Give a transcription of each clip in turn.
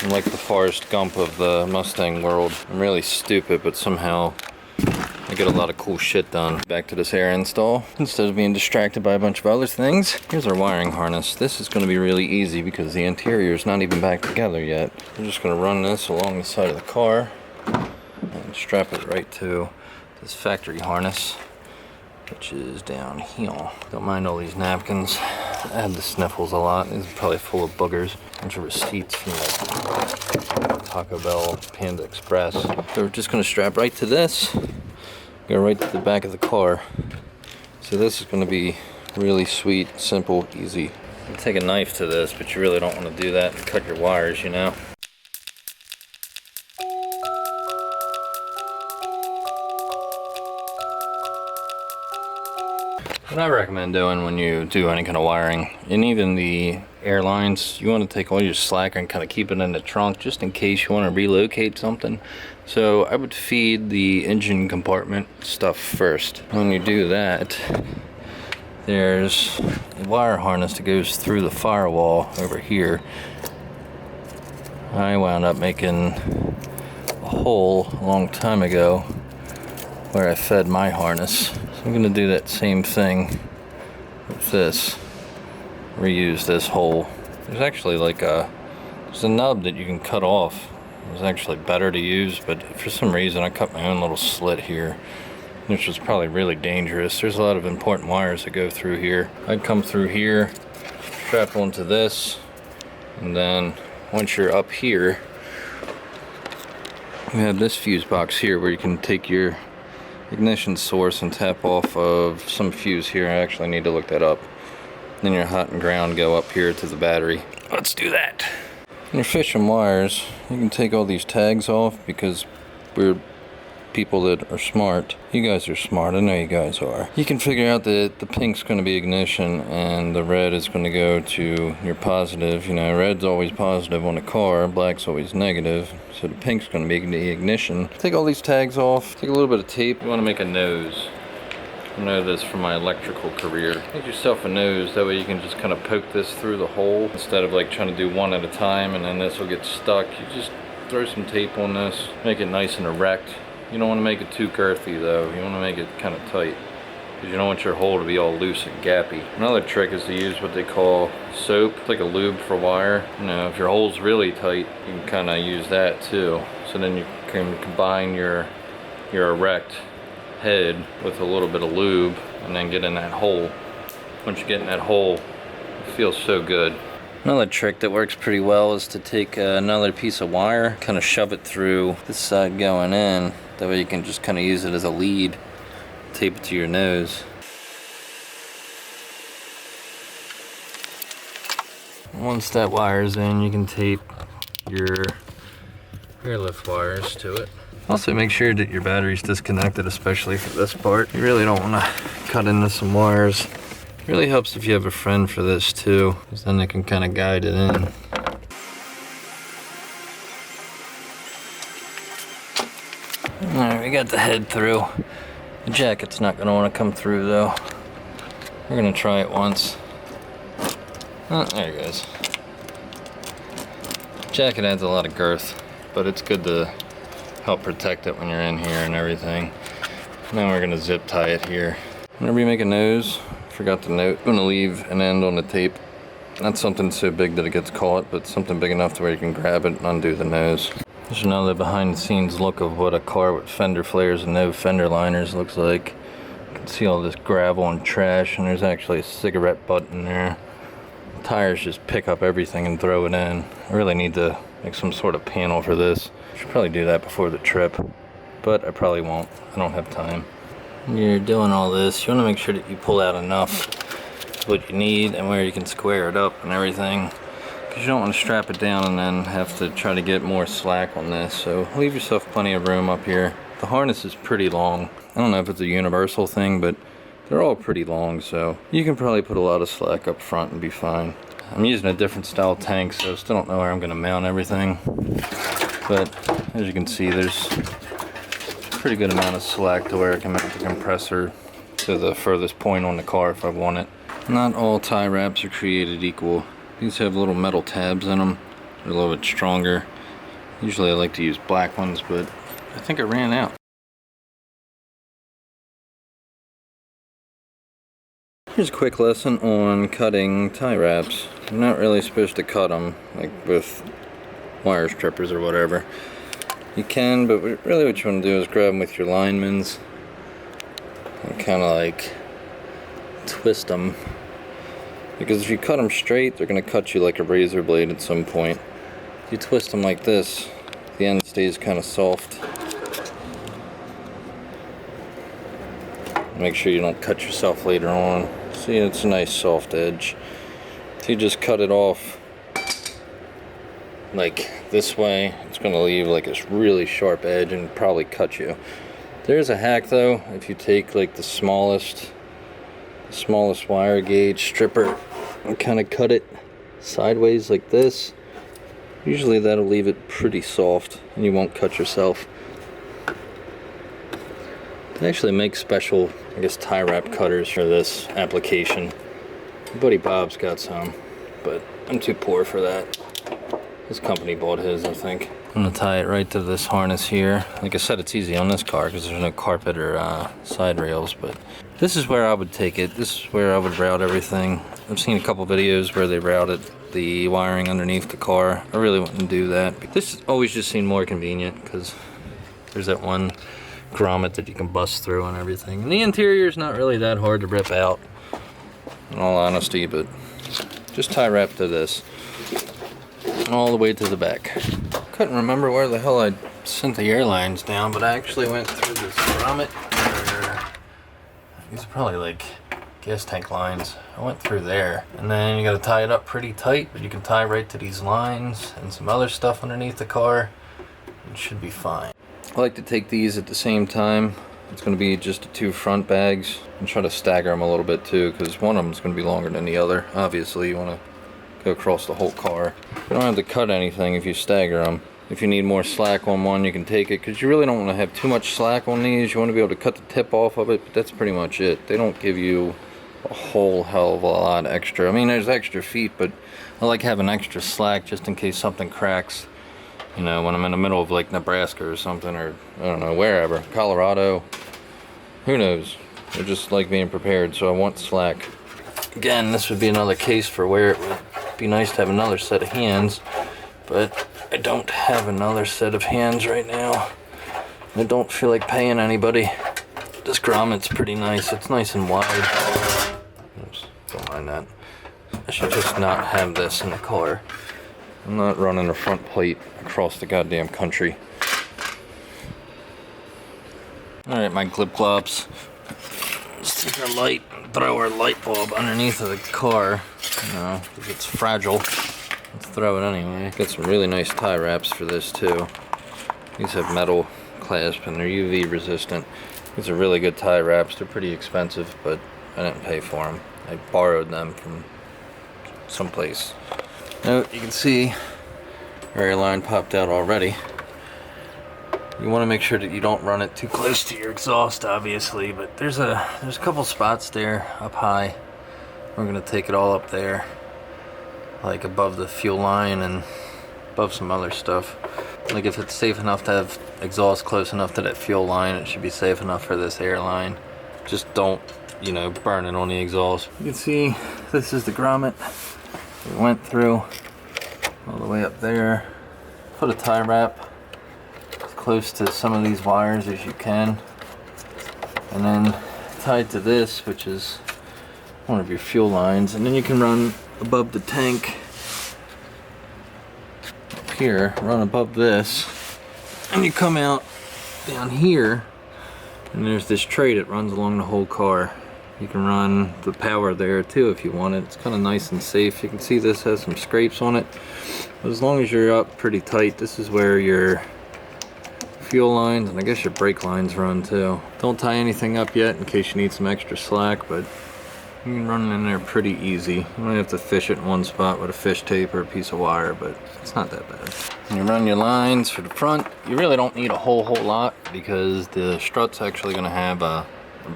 I'm like the Forrest Gump of the Mustang world. I'm really stupid, but somehow I get a lot of cool shit done. Back to this air install. Instead of being distracted by a bunch of other things, here's our wiring harness. This is going to be really easy because the interior is not even back together yet. I'm just going to run this along the side of the car and strap it right to this factory harness, which is down here. Don't mind all these napkins. I had the sniffles a lot. These are probably full of boogers. A bunch of receipts from like Taco Bell, Panda Express. So we're just going to strap right to this. Go right to the back of the car. So this is going to be really sweet, simple, easy. You take a knife to this, but you really don't want to do that and cut your wires, you know. What I recommend doing when you do any kind of wiring, and even the airlines, you want to take all your slack and kind of keep it in the trunk just in case you want to relocate something. So I would feed the engine compartment stuff first. When you do that, there's a wire harness that goes through the firewall over here. I wound up making a hole a long time ago where I fed my harness. So I'm going to do that same thing with this. Reuse this hole. There's actually like there's a nub that you can cut off. It was actually better to use, but for some reason I cut my own little slit here, which was probably really dangerous. There's a lot of important wires that go through here. I'd come through here, strap onto this, and then once you're up here, you have this fuse box here where you can take your ignition source and tap off of some fuse here. I actually need to look that up. Then your hot and ground go up here to the battery. Let's do that. When you're fishing wires, you can take all these tags off because we're people that are smart. You guys are smart, I know you guys are. You can figure out that the pink's going to be ignition and the red is going to go to your positive. You know, red's always positive on a car, black's always negative. So the pink's going to be the ignition. Take all these tags off, take a little bit of tape. You want to make a nose. I know this from my electrical career. Make yourself a nose, that way you can just kind of poke this through the hole instead of like trying to do one at a time and then this will get stuck. You just throw some tape on this, make it nice and erect. You don't want to make it too girthy though, you want to make it kind of tight because you don't want your hole to be all loose and gappy. Another trick is to use what they call soap. It's like a lube for wire. You know, if your hole's really tight, you can kind of use that too. So then you can combine your erect head with a little bit of lube and then get in that hole. Once you get in that hole, it feels so good. Another trick that works pretty well is to take another piece of wire, kind of shove it through this side going in. That way you can just kind of use it as a lead, tape it to your nose. Once that wire's in, you can tape your airlift wires to it. Also make sure that your battery's disconnected, especially for this part. You really don't want to cut into some wires. It really helps if you have a friend for this too, because then they can kind of guide it in. Alright, we got the head through. The jacket's not going to want to come through though. We're going to try it once. Oh, there it goes. Jacket adds a lot of girth, but it's good to help protect it when you're in here and everything. Now we're gonna zip tie it here. Whenever you make a nose, forgot to note, I'm gonna leave an end on the tape. Not something so big that it gets caught, but something big enough to where you can grab it and undo the nose. There's another behind the scenes look of what a car with fender flares and no fender liners looks like. You can see all this gravel and trash, and there's actually a cigarette butt in there. The tires just pick up everything and throw it in. I really need to make some sort of panel for this. I should probably do that before the trip, but I probably won't. I don't have time. When you're doing all this, you want to make sure that you pull out enough of what you need and where you can square it up and everything, because you don't want to strap it down and then have to try to get more slack on this. So leave yourself plenty of room up here. The harness is pretty long. I don't know if it's a universal thing, but they're all pretty long, so you can probably put a lot of slack up front and be fine. I'm using a different style tank, so I still don't know where I'm going to mount everything. But as you can see, there's a pretty good amount of slack to where I can mount the compressor to the furthest point on the car if I want it. Not all tie wraps are created equal. These have little metal tabs in them. They're a little bit stronger. Usually I like to use black ones, but I think I ran out. Here's a quick lesson on cutting tie wraps. You're not really supposed to cut them like with wire strippers or whatever. You can, but really what you want to do is grab them with your linemans and kind of like twist them. Because if you cut them straight, they're going to cut you like a razor blade at some point. If you twist them like this, the end stays kind of soft. Make sure you don't cut yourself later on. See, it's a nice soft edge. If you just cut it off like this way, it's going to leave like this really sharp edge and probably cut you. There's a hack though. If you take like the smallest wire gauge stripper and kind of cut it sideways like this, usually that'll leave it pretty soft and you won't cut yourself. They actually make special, I guess, tie wrap cutters for this application. My buddy Bob's got some, but I'm too poor for that. His company bought his, I think. I'm gonna tie it right to this harness here. Like I said, it's easy on this car because there's no carpet or side rails, but this is where I would take it. This is where I would route everything. I've seen a couple videos where they routed the wiring underneath the car. I really wouldn't do that. This always just seemed more convenient because there's that one grommet that you can bust through and everything. And the interior is not really that hard to rip out, in all honesty, but just tie wrap to this all the way to the back. Couldn't remember where the hell I sent the airlines down, but I actually went through this grommet. These are probably like gas tank lines. I went through there, and then you got to tie it up pretty tight, but you can tie right to these lines and some other stuff underneath the car. It should be fine. I like to take these at the same time. It's going to be just the two front bags, and try to stagger them a little bit too, because one of them is going to be longer than the other. Obviously you want to go across the whole car. You don't have to cut anything if you stagger them. If you need more slack on one, you can take it, because you really don't want to have too much slack on these. You want to be able to cut the tip off of it, but that's pretty much it. They don't give you a whole hell of a lot extra. I mean, there's extra feet, but I like having extra slack just in case something cracks. You know, when I'm in the middle of like Nebraska or something, or I don't know, wherever, Colorado, who knows. I just like being prepared, so I want slack. Again, this would be another case for where it would be nice to have another set of hands, but I don't have another set of hands right now. I don't feel like paying anybody. This grommet's pretty nice. It's nice and wide. Oops, don't mind that. I should just not have this in the car. I'm not running a front plate across the goddamn country. Alright, my glip glops. Let's take our light and throw our light bulb underneath of the car. You know, because it's fragile. Let's throw it anyway. Got some really nice tie wraps for this too. These have metal clasp and they're UV resistant. These are really good tie wraps. They're pretty expensive, but I didn't pay for them. I borrowed them from someplace. Now you can see our airline popped out already. You want to make sure that you don't run it too close to your exhaust, obviously, but there's a couple spots there up high. We're gonna take it all up there, like above the fuel line and above some other stuff. Like if it's safe enough to have exhaust close enough to that fuel line, it should be safe enough for this airline. Just don't, you know, burn it on the exhaust. You can see this is the grommet. We went through all the way up there. Put a tie wrap as close to some of these wires as you can, and then tied to this, which is one of your fuel lines, and then you can run above the tank up here, run above this, and you come out down here, and there's this tray that runs along the whole car. You can run the power there too if you want it. It's kind of nice and safe. You can see this has some scrapes on it, but as long as you're up pretty tight, this is where your fuel lines and I guess your brake lines run too. Don't tie anything up yet in case you need some extra slack, but you can run it in there pretty easy. You might have to fish it in one spot with a fish tape or a piece of wire, but it's not that bad. When you run your lines for the front, you really don't need a whole lot, because the strut's actually going to have a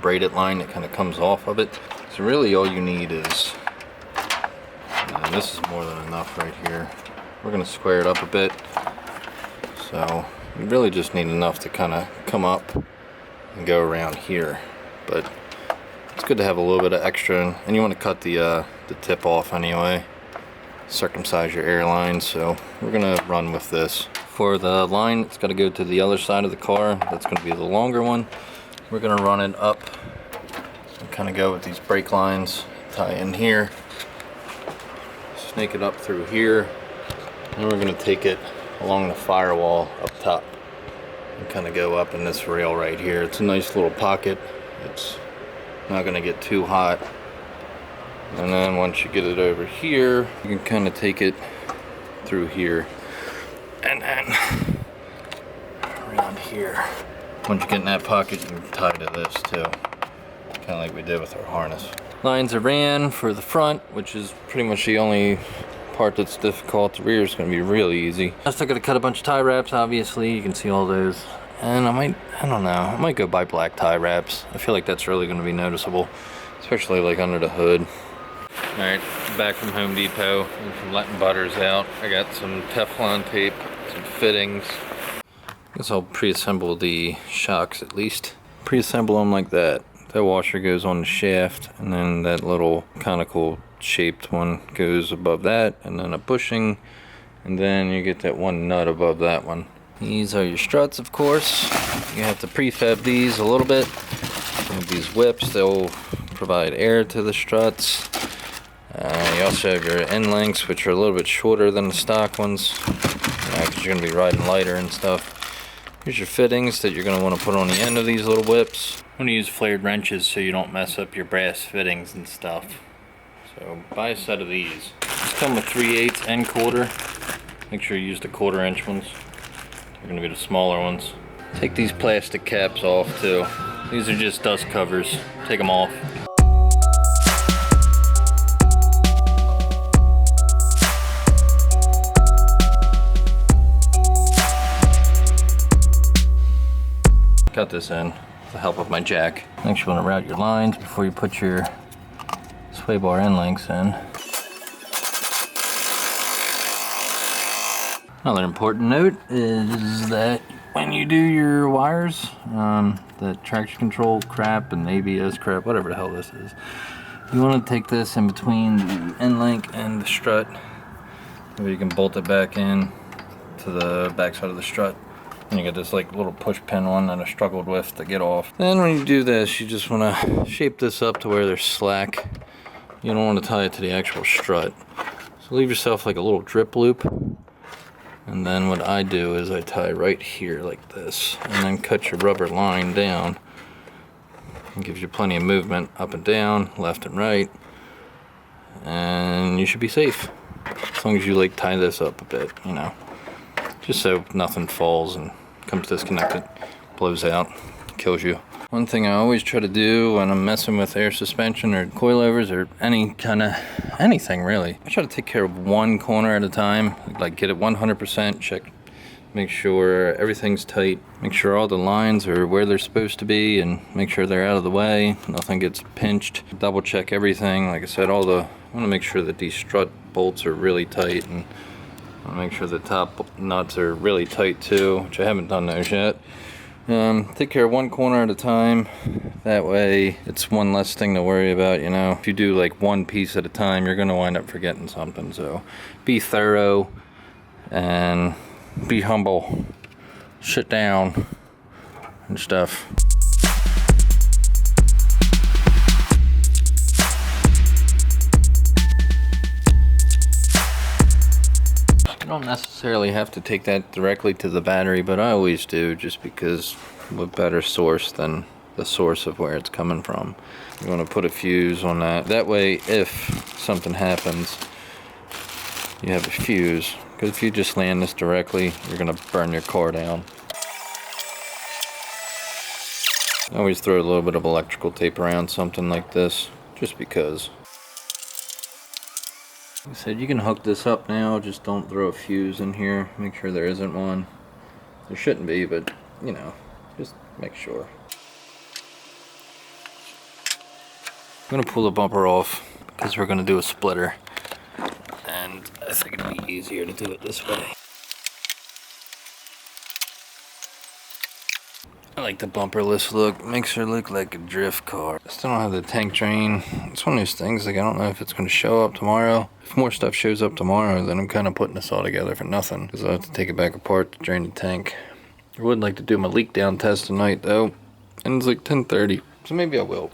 braided line that kind of comes off of it. So really all you need is, and this is more than enough right here. we're gonna square it up a bit. So you really just need enough to kind of come up and go around here. But it's good to have a little bit of extra, and you want to cut the tip off anyway. Circumcise your airline, so we're gonna run with this. For the line, it's got to go to the other side of the car. That's going to be the longer one. We're gonna run it up and kind of go with these brake lines, tie in here, snake it up through here, and we're gonna take it along the firewall up top and kind of go up in this rail right here. It's a nice little pocket. It's not gonna get too hot. And then once you get it over here, you can kind of take it through here and then around here. Once you get in that pocket, you can tie to this too, kind of like we did with our harness. Lines are ran for the front, which is pretty much the only part that's difficult. The rear is going to be really easy. I'm still going to cut a bunch of tie wraps, obviously. You can see all those. And I don't know, I might go buy black tie wraps. I feel like that's really going to be noticeable, especially like under the hood. Alright, back from Home Depot and from letting butters out. I got some Teflon tape, some fittings. I guess I'll pre-assemble the shocks at least. Pre-assemble them like that. That washer goes on the shaft, and then that little conical shaped one goes above that, and then a bushing, and then you get that one nut above that one. These are your struts, of course. You have to prefab these a little bit. You have these whips, they'll provide air to the struts. You also have your end links, which are a little bit shorter than the stock ones, because you're going to be riding lighter and stuff. Here's your fittings that you're going to want to put on the end of these little whips. I'm going to use flared wrenches so you don't mess up your brass fittings and stuff. So buy a set of these. These come with 3/8 and quarter. Make sure you use the 1/4 inch ones. They're going to be the smaller ones. Take these plastic caps off too. These are just dust covers. Take them off. Cut this in with the help of my jack. Make sure you want to route your lines before you put your sway bar end links in. Another important note is that when you do your wires, the traction control crap and ABS crap, whatever the hell this is, you want to take this in between the end link and the strut, so you can bolt it back in to the back side of the strut. And you get this like little push pin one that I struggled with to get off. Then when you do this, you just want to shape this up to where there's slack. You don't want to tie it to the actual strut. So leave yourself like a little drip loop. And then what I do is I tie right here like this, and then cut your rubber line down. It gives you plenty of movement up and down, left and right. And you should be safe. As long as you like tie this up a bit, you know. Just so nothing falls and comes disconnected, blows out, kills you. One thing I always try to do when I'm messing with air suspension or coilovers or anything really, I try to take care of one corner at a time, like get it 100%, check, make sure everything's tight, make sure all the lines are where they're supposed to be, and make sure they're out of the way, nothing gets pinched. Double check everything, like I said, I want to make sure that these strut bolts are really tight, and make sure the top nuts are really tight too, which I haven't done those yet. Take care of one corner at a time. That way it's one less thing to worry about, you know. If you do like one piece at a time, you're going to wind up forgetting something. So be thorough and be humble. Sit down and stuff. You don't necessarily have to take that directly to the battery, but I always do, just because what better source than the source of where it's coming from. You want to put a fuse on that. That way, if something happens, you have a fuse. Because if you just land this directly, you're going to burn your car down. I always throw a little bit of electrical tape around something like this, just because. Like I said, you can hook this up now, just don't throw a fuse in here. Make sure there isn't one. There shouldn't be, but you know, just make sure. I'm gonna pull the bumper off because we're gonna do a splitter. And I think it'd be easier to do it this way. I like the bumperless look. Makes her look like a drift car. I still don't have the tank drain. It's one of those things, like I don't know if it's going to show up tomorrow. If more stuff shows up tomorrow, then I'm kind of putting this all together for nothing, because I'll have to take it back apart to drain the tank. I would like to do my leak down test tonight though, and it's like 10:30, so maybe I will.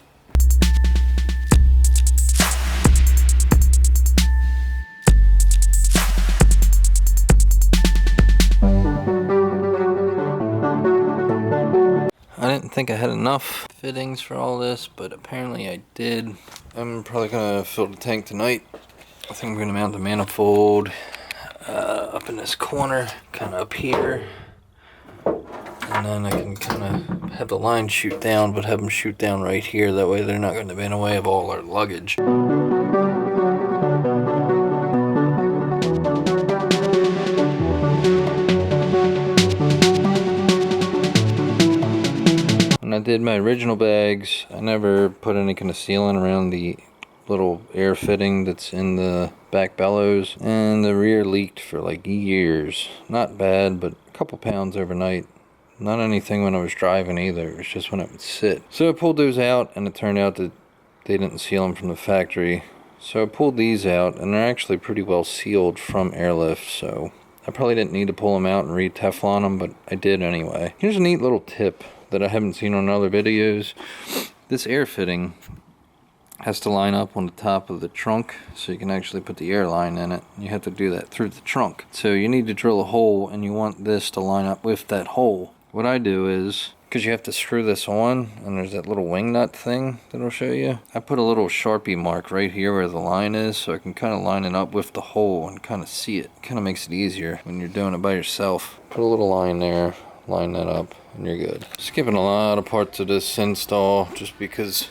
I didn't think I had enough fittings for all this, but apparently I did. I'm probably gonna fill the tank tonight. I think I'm gonna mount the manifold up in this corner, kind of up here. And then I can kind of have the line shoot down, but have them shoot down right here. That way they're not going to be in the way of all our luggage. When I did my original bags, I never put any kind of sealant around the little air fitting that's in the back bellows. And the rear leaked for like years. Not bad, but a couple pounds overnight. Not anything when I was driving either, it was just when it would sit. So I pulled those out, and it turned out that they didn't seal them from the factory. So I pulled these out, and they're actually pretty well sealed from airlift, so I probably didn't need to pull them out and re-Teflon them, but I did anyway. Here's a neat little tip that I haven't seen on other videos. This air fitting has to line up on the top of the trunk so you can actually put the air line in it. You have to do that through the trunk. So you need to drill a hole, and you want this to line up with that hole. What I do is, because you have to screw this on, and there's that little wing nut thing that I'll show you, I put a little Sharpie mark right here where the line is, so I can kind of line it up with the hole and kind of see it. Kind of makes it easier when you're doing it by yourself. Put a little line there, line that up, and you're good. Skipping a lot of parts of this install just because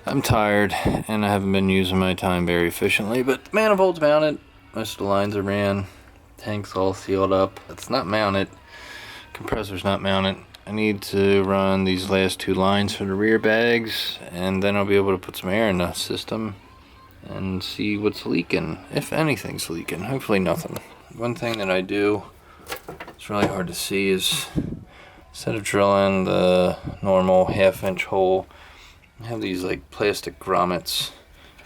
I'm tired and I haven't been using my time very efficiently, but the manifold's mounted, most of the lines are ran, tank's all sealed up. It's not mounted. Compressor's not mounted. I need to run these last two lines for the rear bags, and then I'll be able to put some air in the system and see what's leaking, if anything's leaking. Hopefully nothing. One thing that I do, it's really hard to see, is instead of drilling the normal 1/2-inch hole, I have these like plastic grommets.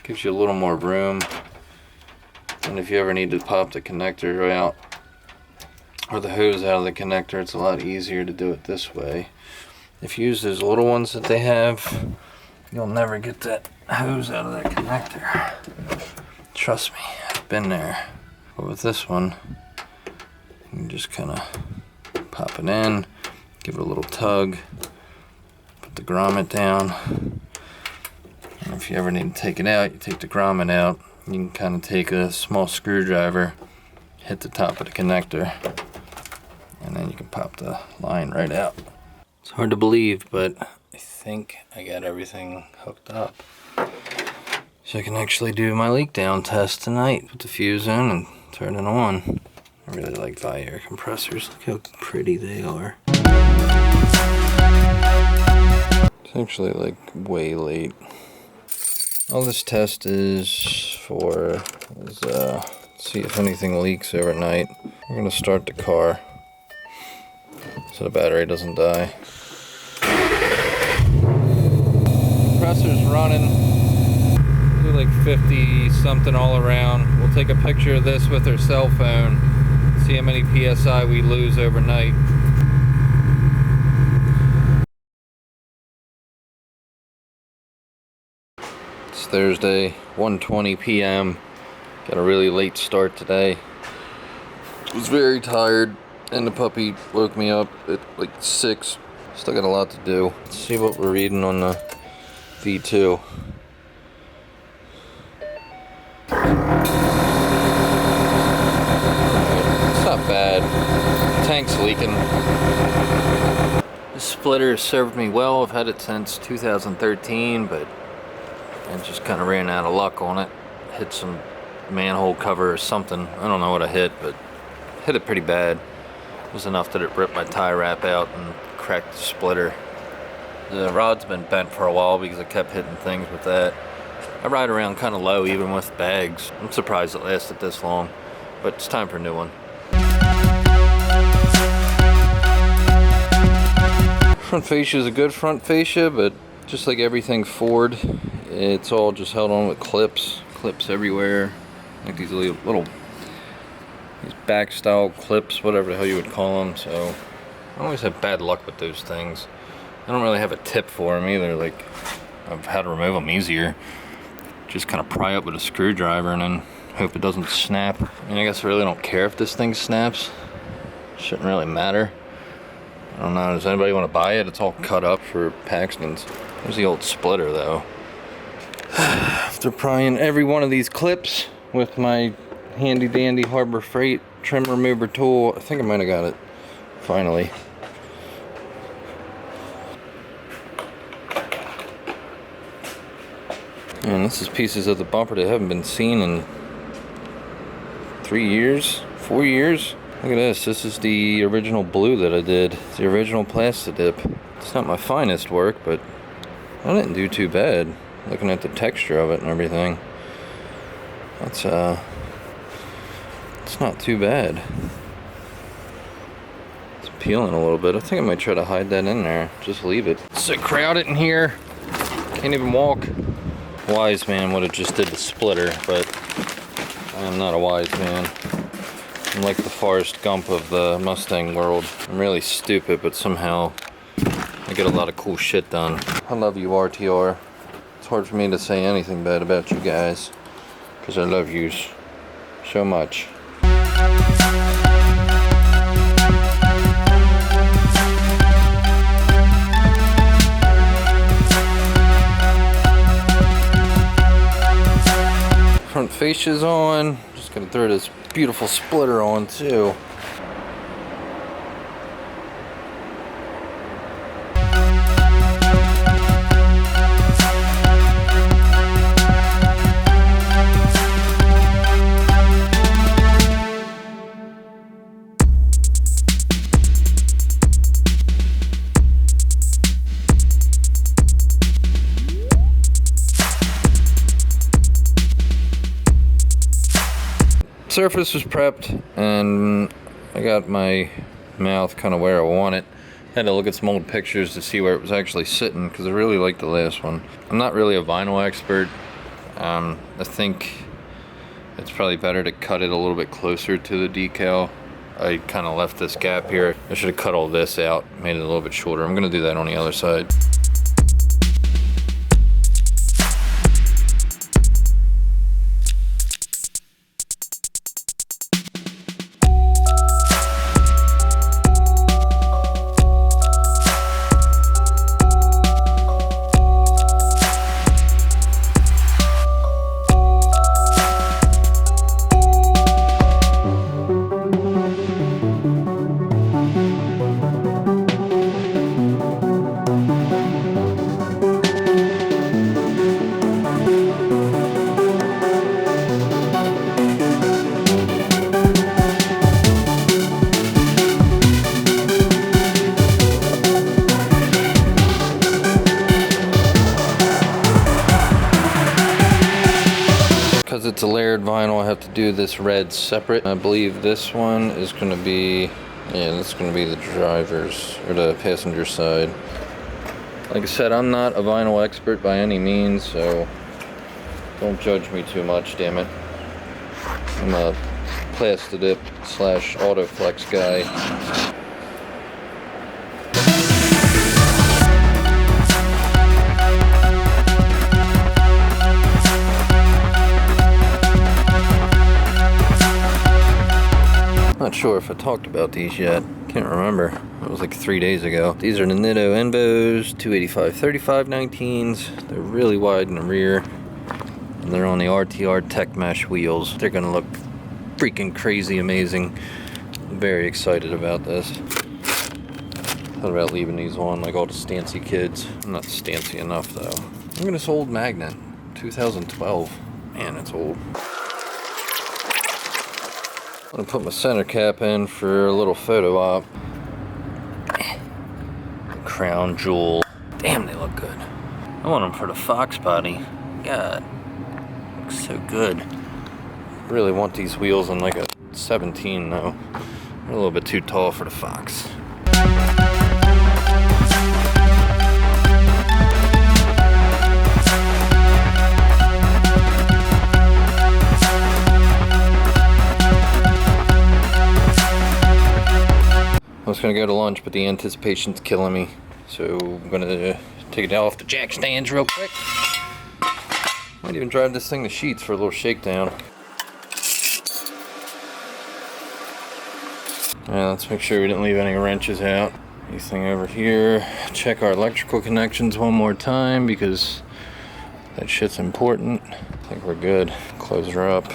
Gives you a little more room, and if you ever need to pop the connector out or the hose out of the connector, it's a lot easier to do it this way. If you use those little ones that they have, you'll never get that hose out of that connector. Trust me, I've been there. But with this one, you can just kind of pop it in, give it a little tug, put the grommet down. And if you ever need to take it out, you take the grommet out. You can kind of take a small screwdriver, hit the top of the connector, and then you can pop the line right out. It's hard to believe, but I think I got everything hooked up. So I can actually do my leak down test tonight. Put the fuse in and turn it on. I really like Viair compressors. Look how pretty they are. It's actually like way late. All this test is for is see if anything leaks overnight. We're gonna start the car so the battery doesn't die. Compressor's running. Do like 50 something all around. We'll take a picture of this with our cell phone. See how many PSI we lose overnight. It's Thursday, 1:20 p.m. Got a really late start today. Was very tired, and the puppy woke me up at like 6. Still got a lot to do. Let's see what we're reading on the V2. It's not bad. Tank's leaking. This splitter has served me well. I've had it since 2013, but I just kind of ran out of luck on it. Hit some manhole cover or something. I don't know what I hit, but hit it pretty bad. It was enough that it ripped my tie wrap out and cracked the splitter. The rod's been bent for a while because I kept hitting things with that. I ride around kind of low even with bags. I'm surprised it lasted this long. but it's time for a new one. Front fascia is a good front fascia, but just like everything Ford, it's all just held on with clips everywhere, like these little these back style clips, whatever the hell you would call them. So I always have bad luck with those things. I don't really have a tip for them either, like I've had to remove them easier. Just kind of pry up with a screwdriver and then hope it doesn't snap. I mean, I guess I really don't care if this thing snaps. Shouldn't really matter. I don't know, does anybody want to buy it? It's all cut up for Paxton's. There's the old splitter though. After prying every one of these clips with my handy dandy Harbor Freight trim remover tool, I think I might have got it finally. And this is pieces of the bumper that haven't been seen in 3 years, 4 years. Look at this. This is the original blue that I did. It's the original plastic dip. It's not my finest work, but I didn't do too bad. Looking at the texture of it and everything, it's not too bad. It's peeling a little bit. I think I might try to hide that in there. Just leave it. It's so crowded in here. Can't even walk. Wise man would have just did the splitter, but I am not a wise man. I'm like the Forrest Gump of the Mustang world. I'm really stupid, but somehow I get a lot of cool shit done. I love you, RTR. It's hard for me to say anything bad about you guys, because I love you so much. Front fascia's on. Just gonna throw this beautiful splitter on too. Surface was prepped and I got my mouth kind of where I want it. Had to look at some old pictures to see where it was actually sitting because I really liked the last one. I'm not really a vinyl expert. I think it's probably better to cut it a little bit closer to the decal. I kind of left this gap here. I should have cut all this out, made it a little bit shorter. I'm gonna do that on the other side. Because it's a layered vinyl, I have to do this red separate. I believe this one is going to be, yeah, that's going to be the driver's or the passenger side. Like I said, I'm not a vinyl expert by any means, so don't judge me too much, damn it. I'm a Plastidip / Autoflex guy. Not sure if I talked about these yet. Can't remember. It was like 3 days ago. These are the Nitto Envos 285/35 19s. They're really wide in the rear. And they're on the RTR Tech Mesh wheels. They're gonna look freaking crazy amazing. I'm very excited about this. Thought about leaving these on like all the stancy kids. I'm not stancy enough though. Look at this old Magnet. 2012. Man, it's old. I'm gonna put my center cap in for a little photo op. Crown jewel. Damn, they look good. I want them for the Fox body. God, looks so good. Really want these wheels in like a 17 though. A little bit too tall for the Fox. I was gonna go to lunch, but the anticipation's killing me. So I'm gonna take it off the jack stands real quick. Might even drive this thing to Sheets for a little shakedown. Let's make sure we didn't leave any wrenches out. Anything over here. Check our electrical connections one more time because that shit's important. I think we're good. Close her up.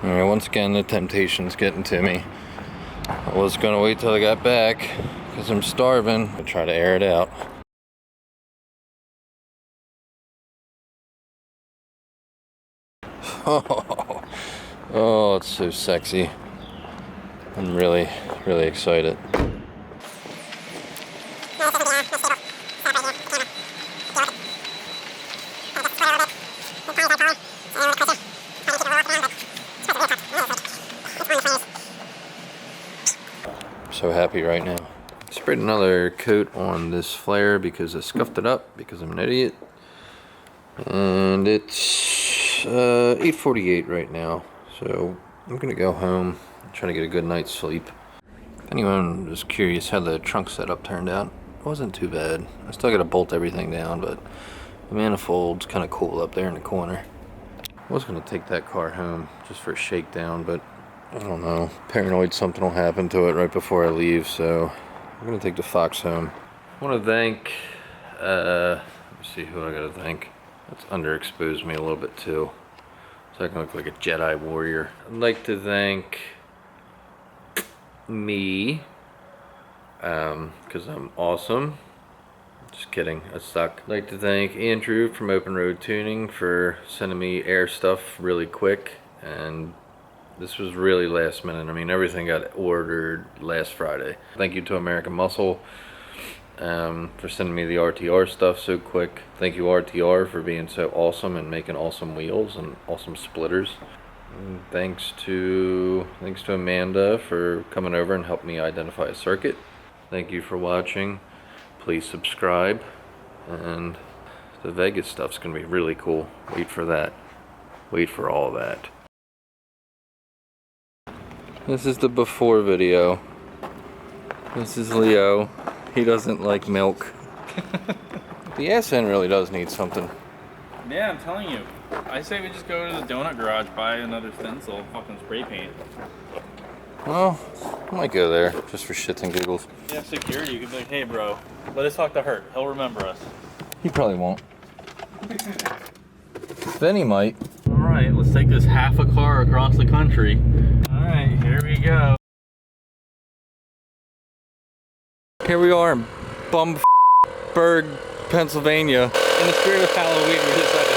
Alright, once again the temptation's getting to me. I was gonna wait till I got back because I'm starving. I'll try to air it out. Oh, it's so sexy. I'm really, really excited. So happy right now. Sprayed another coat on this flare because I scuffed it up because I'm an idiot. And it's 8:48 right now. So I'm gonna go home and try to get a good night's sleep. If anyone was curious how the trunk setup turned out, it wasn't too bad. I still gotta bolt everything down, but the manifold's kind of cool up there in the corner. I was gonna take that car home just for a shakedown, but I don't know. Paranoid something will happen to it right before I leave, so I'm gonna take the Fox home. I want to thank, let me see who I gotta thank. That's underexposed me a little bit too, so I can look like a Jedi warrior. I'd like to thank me, because I'm awesome. Just kidding, I suck. I'd like to thank Andrew from Open Road Tuning for sending me air stuff really quick, and this was really last minute. I mean, everything got ordered last Friday. Thank you to American Muscle for sending me the RTR stuff so quick. Thank you RTR for being so awesome and making awesome wheels and awesome splitters. And thanks to Amanda for coming over and helping me identify a circuit. Thank you for watching. Please subscribe, and the Vegas stuff's gonna be really cool. Wait for that. Wait for all that. This is the before video. This is Leo. He doesn't like milk. The ass end really does need something. Yeah, I'm telling you. I say we just go to the donut garage, buy another stencil, fucking spray paint. Well, I might go there just for shits and giggles. Yeah, security. You could be like, hey bro, let us talk to Hurt. He'll remember us. He probably won't. Then he might. Alright, let's take this half a car across the country. Alright, here we go. Here we are in Bumberg, Pennsylvania. In the spirit of Halloween, we decided